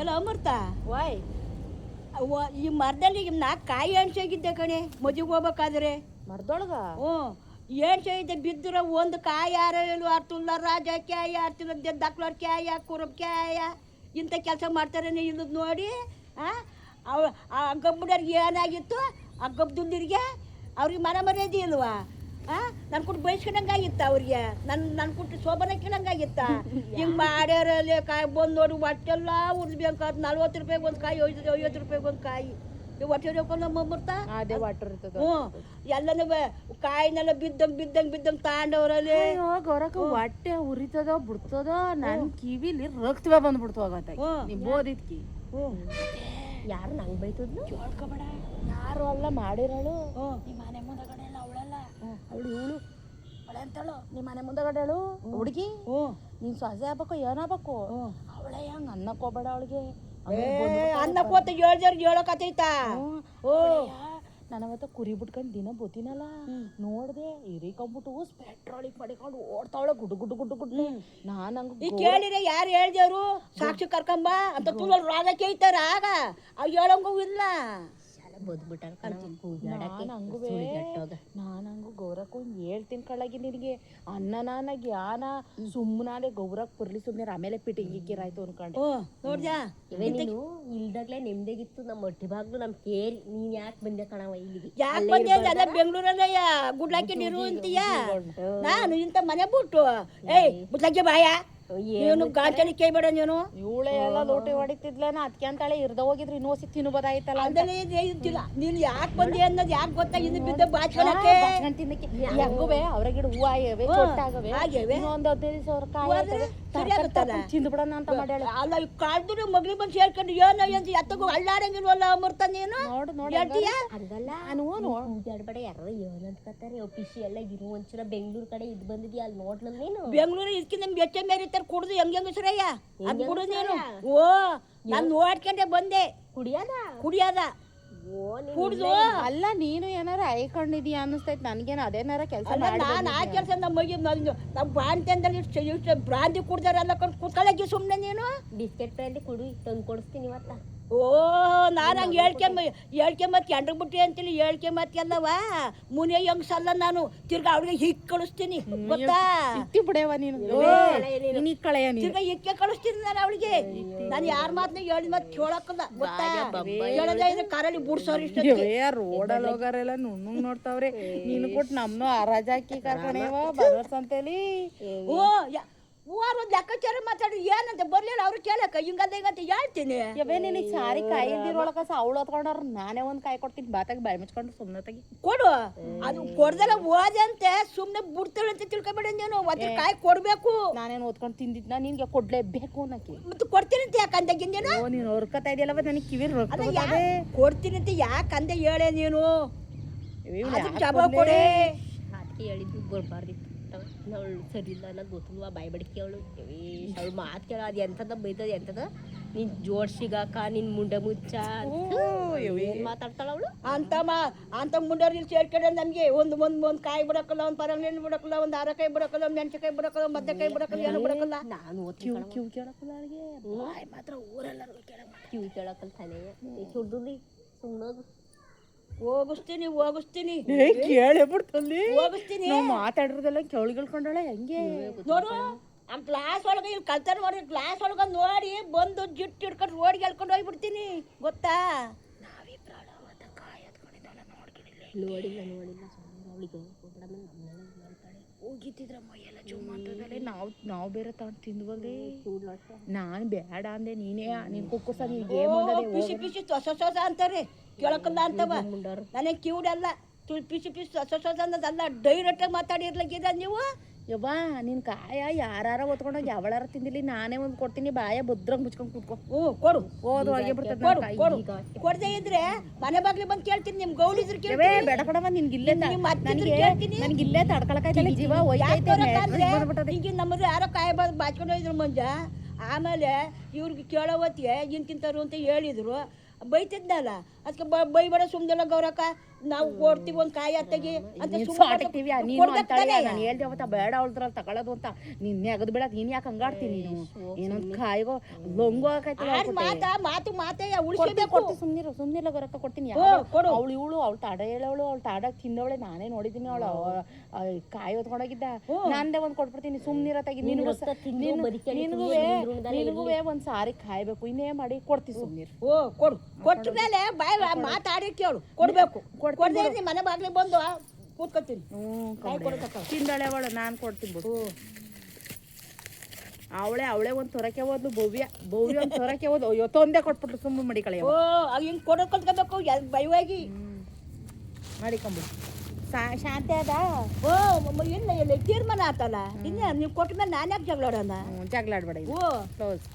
ಎಲ್ಲ ಅಮೃತ ವಾಯ್ ಈ ಮರದಲ್ಲಿ ನಾ ಕಾಯಿ ಎಣ್ಸೋಗಿದ್ದೆ ಕಣೆ ಮದುವೆಗೆ ಹೋಗ್ಬೇಕಾದ್ರೆ ಮರ್ದೊಳಗ ಹ್ಞೂ ಎಣ್ಸೋಗಿದ್ದೆ ಬಿದ್ದರೆ ಒಂದು ಕಾಯಿ ಯಾರೋ ಎಲ್ಲೂ ಅರ್ಥಿಲ್ಲ ರಾಜ ಕ್ಯಾಯ ಅರ್ಥಿಲ್ಲ ದಕ್ಲರ್ ಕ್ಯಾಯ ಕುರಬ್ ಕ್ಯಾಯ ಇಂಥ ಕೆಲಸ ಮಾಡ್ತಾರೇನೆ ಇಲ್ಲದ್ ನೋಡಿ ಆ ಗಬ್ಬಡವ್ರಿಗೆ ಏನಾಗಿತ್ತು ಆ ಗಬ್ಬದುಂದಿರಿಗೆ ಅವ್ರಿಗೆ ಮರ್ಯಾದೆ ಇಲ್ವಾ ನನ್ನ ಕೊಟ್ಟು ಬಯಸ್ಕೊಂಡಂಗಾಗಿತ್ತ ಅವ್ರಿಗೆ ನನ್ನ ಕೊಟ್ಟು ಶೋಭನ ಕೇಳಂಗಾಗಿತ್ತ ಹಿಂಗೆ ಮಾಡ್ಯಾರಲ್ಲಿ ಕಾಯಿ ಬಂದು ನೋಡಿ ಹೊಟ್ಟೆಲ್ಲ ಉರ್ಸ್ಬೇಕಾದ್ 40 ರೂಪಾಯಿಗೆ ಒಂದು ಕಾಯಿ 50 ರೂಪಾಯಿಗೆ ಒಂದು ಕಾಯಿ ಹೊಟ್ಟೆ ನಮ್ಮ ಬರ್ತಾ ಅದೇ ವಾಟರ್ ಇರ್ತದ ಹ್ಞೂ ಎಲ್ಲನೂ ಕಾಯಿನೆಲ್ಲ ಬಿದ್ದಂಗೆ ತಾಂಡವ್ರಲ್ಲಿ ಗೌರಕ್ಕ ಹೊಟ್ಟೆ ಉರಿತದ ಬಿಡ್ತದ ನನ್ ಕಿವಿಲಿ ರಕ್ತವೇ ಬಂದ್ಬಿಡ್ತು ನೀ ಬೋದಿದ್ಕಿ ಯಾರು ನಂಗೆ ಬೈತದ್ಲು ಕೇಳ್ಕೊಬೇಡ ಯಾರು ಅಲ್ಲ ಮಾಡಿರೋಳು ನಿಮ್ಮ ಮನೆ ಮುಂದಗಡೆ ಎಲ್ಲ ಅವಳಲ್ಲ ಅವಳು ಇವಳು ಅವಳೆ ಅಂತಳು ನಿಮ್ಮ ಮನೆ ಮುಂದಗಡೆ ಹೇಳು ಹುಡುಗಿ ನೀನ್ ಸೊಸೆ ಆಗ್ಬೇಕು ಏನಾಗ್ಬೇಕು ಅವಳೇ ಹಂಗ ಅನ್ನಕ್ಕೋಬೇಡ ಅವಳಿಗೆ ಅನ್ನಕ್ಕೋತ ಹೇಳಕತ್ತೈತಾ ನಾನು ಅವತ್ತ ಕುರಿ ಬಿಟ್ಕೊಂಡು ದಿನ ಬೋತೀನಲ್ಲ ನೋಡ್ದೆ ಹಿರಿಕೊಂಡ್ಬಿಟ್ಟು ಪೆಟ್ರೋಲಿಗೆ ಮಡಿಕೊಂಡು ಓಡ್ತಾವಳೆ ಗುಡ್ಡು ನಾನು ಹಂಗ ಕೇಳಿದ್ರೆ ಯಾರು ಹೇಳ್ದೇವ್ರು ಸಾಕ್ಷಿ ಕರ್ಕೊಂಬ ಅಂತ ತುಳು ರಾಗ ಕೇಳ್ತಾರ ಆಗ ಅವ್ ಹೇಳಂಗೂ ಇಲ್ಲ ನಾನಂಗು ಗೌರಕ್ಕ ಹೇಳ್ತೀನಿ ಕಳ್ಳಾಗಿ ನಿನಗೆ ಅನ್ನ ಜ್ಞಾನ ಸುಮ್ಮನಾಲೆ ಗೌರಕ್ ಬರ್ಲಿ ಸುಮ್ಮನೆ ಆಮೇಲೆ ಪಿಟಿಂಗಿಕ್ಕಿರಾಯ್ತು ಅನ್ಕೊಂಡು ನೋಡ್ದ್ಯಾ ನೀನು ಇಲ್ದಾಗ್ಲೇ ನೆಮ್ಮದಿಗಿತ್ತು ನಮ್ಮ ಹೊಟ್ಟೆ ಬಾಗ್ಲು ನಮ್ ಕೇರಿ ನೀನ್ ಯಾಕೆ ಬಂದೆ ಕಣವ ಇಲ್ಲಿಗೆ ಯಾಕೆ ಬಂದೆ ಬೆಂಗಳೂರಲ್ಲೇ ಗುಡ್ಲಾಕಿ ನೀರು ಅಂತೀಯ ನಾನು ಇಂಥ ಮನೆ ಬಿಟ್ಟು ಏಯ್ ಬುಟ್ಲಕ್ಕೆ ಬಾಯ ಏನು ಗಾಂಚಲಿ ಕೇಳ್ಬೇಡ ನೀನು ಇವಳೆ ಎಲ್ಲ ಲೋಟೆ ಹೊಡಿತಿದ್ಲೇನ ಅದಕ್ಕೆ ಅಂತಾಳೆ ಇರ್ದ ಹೋಗಿದ್ರು ಇನ್ನೂ ತಿನ್ನು ಬದಾಯ್ತಲ್ಲ ಅದನ್ನೇ ಇರ್ತಿಲ್ಲ ನೀನು ಯಾಕೆ ಬಂದಿ ಅನ್ನೋದು ಯಾಕೆ ಗೊತ್ತಾ ಇನ್ನು ಬಿದ್ದ ಬಾಚ್ಕೊಳಕ್ಕೆ ತಿನ್ನಕ್ಕೆ ಹೆಂಗುವೆ ಅವ್ರಗಿಡ ಹೂವು ಆಗವೆ ಕೊಟ್ಟಾಗವೆ ಇನ್ನೊಂದು 15,000 ಕಾಯಿ ತಿಂದು ಬಿಡೋಣ ಅಂತ ಮಾಡ್ಯಾಳೆ ಅಲ್ಲ ಕಾಲ್ದು ಮಗ್ಳಿ ಬಂದು ಸೇರ್ಕೊಂಡು ಏನೋ ಅಂತ ಎತ್ತಗೂ ಅಳ್ಳಾಡಂಗಿಲ್ವಲ್ಲ ಅಮೃತ ನೀನು ನೋಡ್ತೀಯ ಹಂಗಲ್ಲ ನಾನು ಉದ್ದಾಡ್ಬೇಡ ಯಾರು ಏನಂತ್ಕತ್ತಾರೆ ಪಿಶಿ ಎಲ್ಲ ಇರು ಒಂಚೂರ ಬೆಂಗಳೂರು ಕಡೆ ಇದು ಬಂದಿದ್ಯಾ ಅಲ್ಲಿ ನೋಡ್ಲ ನೀನು ಬೆಂಗಳೂರು ಇದಕ್ಕೆ ನಮ್ಗೆ ಹೆಚ್ಚೆ ಮೇರಿತಾರೆ ಕುಡ್ದು ಹೆಂಗೆ ಸರಯ್ಯ ಅದು ಕುಡು ನೀನು ಓ ನಾನು ನೋಡ್ಕೊಂಡೆ ಬಂದೆ ಕುಡಿಯದ ಕುಡ್ದು ಅಲ್ಲ ನೀನು ಏನಾರ ಐಕೊಂಡಿದ್ಯಾ ಅನ್ನಿಸ್ತೈತೆ ನನ್ಗೇನು ಅದೇನಾರ ಕೆಲಸ ನಾನು ಆ ಕೆಲಸ ನಮ್ಮ ಮಗಿ ನಮ್ಮ ಬಾಂತಿ ಅಂದ್ರೆ ಇಷ್ಟು ಬ್ರಾಂದಿ ಕುಡ್ದಾರಲ್ಲ ಕುತ್ಕೊಳ್ಳಿ ಸುಮ್ಮನೆ ನೀನು ಬಿಸ್ಕೆಟ್ ಬ್ರಾಂದಿ ಕುಡಿ ತಂದು ಕೊಡಿಸ್ತೀನಿ ಇವತ್ತ ಓ ನಾನು ಹಂಗೆ ಹೇಳ್ಕೆಂಬತ್ತು ಎಂಡ್ರಿಗೆ ಬಿಟ್ಟಿ ಅಂತೇಳಿ ಹೇಳ್ಕೆಂಬತ್ತಲ್ಲವ ಮುನಿಯ ಹೆಂಗ್ಸಲ್ಲ ನಾನು ತಿರ್ಗಾ ಅವ್ಳಿಗೆ ಹಿಕ್ ಕಳಿಸ್ತೀನಿ ಗೊತ್ತಾ ಬಿಡವ ನೀನು ತಿರ್ಗಾ ಹಿಕ್ಕೆ ಕಳಿಸ್ತೀನಿ ನಾನು ಅವಳಿಗೆ ನಾನು ಯಾರ ಮಾತನ್ನ ಹೇಳಿದ ಮಾತು ಕೇಳಕ್ಕಲ್ಲ ಗೊತ್ತಾ ಹೇಳದೇ ಇದ್ರೆ ಕಾರಲ್ಲಿ ಬುಡ್ಸೋರು ಇಷ್ಟ ರೋಡಲ್ಲಿ ಹೋಗಾರೆಲ್ಲ ನುಣ್ಣಗ್ ನೋಡ್ತಾವ್ರೆ ನೀನು ಕೊಟ್ಟು ನಮ್ಮನ್ನು ಹರಾಜಾಕಿ ಕರ್ಕೊಂಡೇವ ಬರೋರ್ಸಂತೇಳಿ ಓ ಒಂದು ಲೆಕ್ಕಾಚಾರ ಮಾತಾಡಿ ಏನಂತ ಬರ್ಲಿಲ್ಲ ಅವ್ರು ಕೇಳಕ್ಕ ಹಿಂಗಂತ ಹೇಳ್ತೀನಿ ಇವೇ ನಿನಗೆ ಸಾರಿ ಕಾಯಿ ಇಲ್ದಿರೊಳಕ ಅವಳು ಹೊತ್ಕೊಂಡ್ರ ನಾನೇ ಒಂದು ಕಾಯಿ ಕೊಡ್ತೀನಿ ಬಾತಾಗಿ ಬಾಯಿ ಮುಚ್ಕೊಂಡು ಸುಮ್ಮನೆ ತೆಗಿ ಕೊಡು ಅದು ಕೊಡ್ದಲ್ಲ ಓದಂತೆ ಸುಮ್ಮನೆ ಬಿಡ್ತಾಳೆ ಅಂತ ತಿಳ್ಕೊಬೇಡ ನೀನು ಒಂದು ಕಾಯಿ ಕೊಡ್ಬೇಕು ನಾನೇನು ಓದ್ಕೊಂಡು ತಿಂದಿದ್ನ ನಿನ್ಗೆ ಕೊಡ್ಲೇಬೇಕು ಅನ್ನಕ್ಕೆ ಮತ್ತೆ ಕೊಡ್ತೀನಿ ಅಂತ ಯಾಕೆ ಅಂದೆ ನೀನು ಹೊರ್ಕತಾ ಇದೆಯಲ್ಲವ ನನಗೆ ಕಿವಿ ಕೊಡ್ತೀನಿ ಅಂತ ಯಾಕೆ ಅಂದೆ ಹೇಳೇ ನೀನು ಜವಾಬ್ ಕೊಡೆ ಅದಕ್ಕೆ ಹೇಳಿದ್ದು ಬರ್ಬಾರ್ದಿತ್ತು ಅವಳು ಸರಿ ಇಲ್ಲ ಅನ್ನೋದು ಗೊತ್ತಿಲ್ವಾ ಬಾಯಿ ಬಡಿಕೆ ಅವಳು ಮಾತು ಕೇಳ ಅದು ಎಂಥದ ಬೈತದ ಎಂಥದ ನೀನ್ ಜೋಡ್ಸಿಗಾಕ ನಿನ್ ಮುಂಡೆ ಮುಚ್ಚ ಮಾತಾಡ್ತಾಳ ಅವಳು ಅಂತ ಮುಂಡವ್ರು ಇಲ್ಲಿ ಸೇರ್ಕಡೆ ನಮಗೆ ಒಂದು ಕಾಯಿ ಬಿಡಕ್ಕಲ್ಲ ಒಂದು ಪರಂಗಿನ ಬಿಡಕ್ಕಲ್ಲ ಒಂದು ಅರಕಾಯಿ ಬಿಡಕ್ಕಲ್ಲ ಒಂದು ಮೆಣಸಿನಕಾಯಿ ಬಿಡಕ್ಕಲ್ಲ ಮದ್ದಕಾಯಿ ಬಿಡಕ್ಕಲ್ಲ ಏನು ಬಿಡಕ್ಕಲ್ಲ ನಾನು ಕಿವಿ ಕೇಳಕ್ಕಲ್ಲ ಅವಳಿಗೆ ಮಾತ್ರ ಊರೆಲ್ಲರೂ ಕಿವಿ ಕೇಳಕ್ಕಲ್ಲ ತಾನೇ ಸುಡ್ದು ಸುಮ್ಮನೋದು ಹೋಗಿಸ್ತೀನಿ ಕೇಳಬಿಡ್ತಲ್ಲಿ ಹೋಗಿಸ್ತೀನಿ ಮಾತಾಡಿರೋದೆಲ್ಲ ಕೇಳ್ಕೊಂಡಾಳೆ ಹೆಂಗೆ ನೋಡು ನಮ್ಮ ಕ್ಲಾಸ್ ಒಳಗೆ ಇಲ್ಲಿ ಕಲ್ತಾರ ನೋಡಿ ಕ್ಲಾಸ್ ಒಳಗೆ ನೋಡಿ ಬಂದು ಜಿಟ್ಟು ಹಿಡ್ಕೊಂಡು ರೋಡ್ಗೆ ಎಳ್ಕೊಂಡು ಹೋಗ್ಬಿಡ್ತೀನಿ ಗೊತ್ತಾ ನಾವಿಬ್ರಾಳ ಅವತ್ತ ಕಾಯಿ ಹತ್ಕೊಂಡಿದ್ದಲ್ಲ ನೋಡಿಲ್ಲ ಅವಳಿಗೆ ಹೋಗಿದ್ದಿದ್ರ ಮೈಯೆಲ್ಲ ಜುಮ್ ಅಂತದಲ್ಲೇ ನಾವು ಬೇರೆ ತಗೊಂಡು ತಿಂದ್ವಲ್ರಿ ನಾನು ಬೇಡ ಅಂದೆ ನೀನೇ ನೀನು ಕುಕ್ಕುಸ ಪಿಸಿ ಪಿಸಿ ಹೊಸ ಅಂತಾರೆ ಕೇಳಕ್ಕಲ್ಲ ಅಂತವ ನನಗೆ ಕಿವುಡಲ್ಲ ಪಿಸಿ ಹೊಸ ಅನ್ನೋದಲ್ಲ ಡೈರೆಕ್ಟಾಗಿ ಮಾತಾಡಿರ್ಲಕ್ಕಿದ ನೀವು ಯವ್ವ ನಿನ್ ಕಾಯ ಯಾರ ಹೊತ್ಕೊಂಡೋಗಿ ಯಾವಳಾರ ತಿಂದಿಲ್ಲ ನಾನೇ ಒಂದು ಕೊಡ್ತೀನಿ ಬಾಯ ಭದ್ರಂಗ್ ಮುಚ್ಕೊಂಡು ಕೂತ್ಕೊ ಕೊಡು ಹೋದು ಹಾಗೆ ಬಿಡ್ತದೆ ಕೊಡದೆ ಇದ್ರೆ ಮನೆ ಬಾಗ್ಲಿ ಬಂದು ಕೇಳ್ತೀನಿ ನಿಮ್ ಗೌಡಿದ್ರು ಬೇಡ ಕೊಡವ ನಿನ್ಗಿಲ್ಲೇ ನನಗಿಲ್ಲೇ ತಡ್ಕೊಳಕಾಯ್ತಲ್ಲ ಜೀವ ಹಿಂಗೆ ನಮ್ಮದು ಯಾರೋ ಕಾಯಿ ಬಾಚ್ಕೊಂಡು ಹೋಯ್ದ್ರು ಮಂಜ ಆಮೇಲೆ ಇವ್ರಿಗೆ ಕೇಳೋ ಹೊತ್ತಿಗೆ ಇಂತಿಂತರು ಅಂತ ಹೇಳಿದ್ರು ಬೈತಿದ್ನಲ್ಲ ಅದಕ್ಕೆ ಬೈಬೇಡ ಸುಮ್ಮನೆಲ್ಲ ಗೌರಕ್ಕ ನಾವು ಕೊಡ್ತೀವಿ ಒಂದು ಕಾಯಿ ತೆಗಿ ಅಂತ ಸಾಟಿಕ್ತೀವಿ ನೀನು ಅಂತಾಳೆ ನಾನು ಹೇಳ್ದೆ ಅವತ್ತ ಬೇಡ ಅವಳದ್ರಲ್ಲಿ ತಗೊಳ್ಳೋದು ಅಂತ ನಿನ್ನೆ ಅಗದ್ ಬೇಡ ನೀನ್ ಯಾಕೆ ಹಂಗಾಡ್ತೀನಿ ನೀನು ಏನೊಂದು ಕಾಯಿಗೋ ಲೊಂಗು ಮಾತು ಮಾತೇ ಉಳಿಸಬೇಕು. ಕೊಡ್ತೀನಿ ಸುಮ್ನಿರ ಗೊರಕ್ಕ ಕೊಡ್ತೀನಿ. ಅವಳು ಇವಳು ಅವಳು ತಾಡ ಹೇಳವಳು ಅವಳು ತಾಡಾಗ ತಿಂದವಳೆ ನಾನೇ ನೋಡಿದ್ದೀನಿ. ಅವಳು ಕಾಯಿ ಹೊತ್ಕೊಂಡೋಗಿದ್ದ ನಾನೇ ಒಂದ್ ಕೊಟ್ಬಿಡ್ತೀನಿ ಸುಮ್ನಿರ ತೆಗಿ. ನಿನಗೂ ಒಂದ್ ಸಾರಿ ಕಾಯ್ಬೇಕು ಇನ್ನೇ ಮಾಡಿ ಕೊಡ್ತೀನಿ ಸುಮ್ನಿರು. ಕೊಟ್ಟ ಮೇಲೆ ಬಾಯ್ ಮಾತಾಡಿ ಕೇಳು ಕೊಡ್ಬೇಕು. ಕೊಡದೆ ಮನೆ ಬಾಗ್ಲಿಗೆ ಬಂದು ಕೂತ್ಕೊತೀನಿ. ತಿಂದಳೆ ಅವಳು ನಾನು ಕೊಡ್ತೀನಿ ಬಿಡು. ಅವಳೆ ಒಂದ್ ತೊರಕೆ ಹೋದ್ಲು ಭವ್ಯ ಒಂದ್ ತೊರಕೆ ಹೋದ್ಲು. ಅಯ್ಯೋ ತೊಂದೆ ಕೊಟ್ಬಿಟ್ಲು ಸುಮ್ಮನೆ ಮಡಿಕಳೆ. ಹಿಂಗ್ ಕೊಡೋದ್ ಕಲ್ತ್ಕೋಬೇಕು ಭಯವಾಗಿ ಮಾಡಿಕೊಂಬಿಡು. ಶಾಂತಿ ಅದ ಇಲ್ಲ ತೀರ್ಮಾನ ಆತಲ್ಲ. ಇನ್ನ ನೀವು ಕೊಟ್ಟ ಮೇಲೆ ನಾನು ಯಾಕೆ ಜಗಳಾಡೋಣ? ಜಗಳಾಡ್ಬೇಡ. ಕ್ಲೋಸ್.